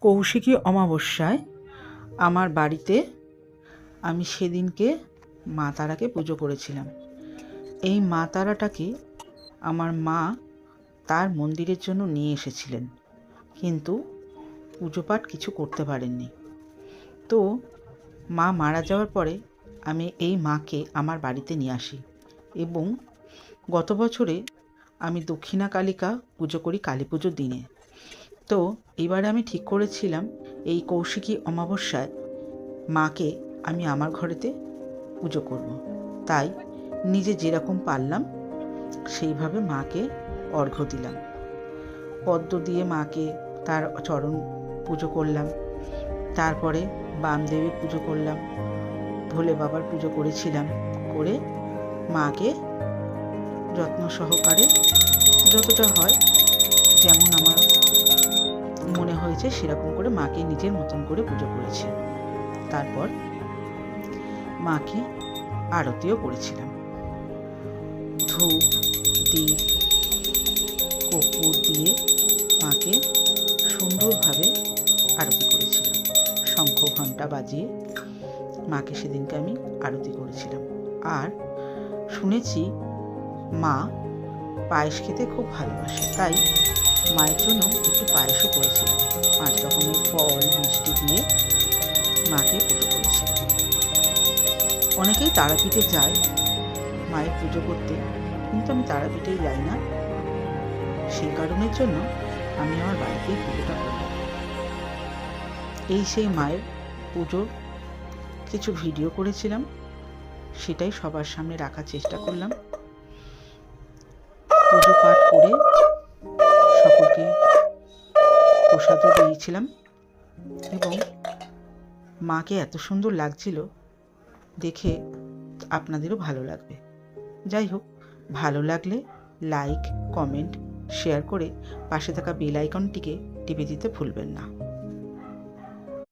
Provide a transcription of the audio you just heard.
কৌশিকী অমাবস্যায় আমার বাড়িতে আমি সেদিনকে মা তারাকে পুজো করেছিলাম। এই মা তারাটাকে আমার মা তার মন্দিরের জন্য নিয়ে এসেছিলেন, কিন্তু পুজো পাঠ কিছু করতে পারেননি। তো মা মারা যাওয়ার পরে আমি এই মাকে আমার বাড়িতে নিয়ে আসি এবং গত বছরে আমি দক্ষিণা কালিকা পুজো করি কালী পুজোর দিনে। তো এবারে আমি ঠিক করেছিলাম এই কৌশিকী অমাবস্যায় মাকে আমি আমার ঘরেতে পুজো করব। তাই নিজে যেরকম পারলাম সেইভাবে মাকে অর্ঘ্য দিলাম। পদ্ম দিয়ে মাকে তার চরণ পুজো করলাম, তারপরে বামদেবের পুজো করলাম, ভোলে বাবার পুজো করেছিলাম। করে মাকে যত্ন সহকারে যতটা হয়, যেমন আমার মনে হয়েছে সেরকম করে মাকে নিজের মতন করে পুজো করেছি। তারপর মাকে আরতিও করেছিলাম। ধূপ, দীপ, কর্পূর দিয়ে মাকে সুন্দরভাবে আরতি করেছিলাম। শঙ্খ ঘণ্টা বাজিয়ে মাকে সেদিনকে আমি আরতি করেছিলাম। আর শুনেছি মা পায়েস খেতে খুব ভালোবাসে, তাই মায়ের জন্য একটু পায়েসও করেছিলাম। 5 রকমের ফল মিষ্টি দিয়ে মাকে পুজো করেছিলাম। অনেকেই তারাপীঠে যায় মায়ের পুজো করতে, কিন্তু আমি তারাপীঠেই যাই না। সেই কারণের জন্য আমি আমার বাড়িতেই পুজোটা করলাম। এই সেই মায়ের পুজোর কিছু ভিডিও করেছিলাম, সেটাই সবার সামনে রাখার চেষ্টা করলাম। পুজো পাঠ করে সকলকে প্রসাদও দিয়েছিলাম এবং মাকে এত সুন্দর লাগছিল দেখে আপনাদেরও ভালো লাগবে। যাই হোক, ভালো লাগলে লাইক, কমেন্ট, শেয়ার করে পাশে থাকা বেল আইকনটিকে টিপে দিতে ভুলবেন না।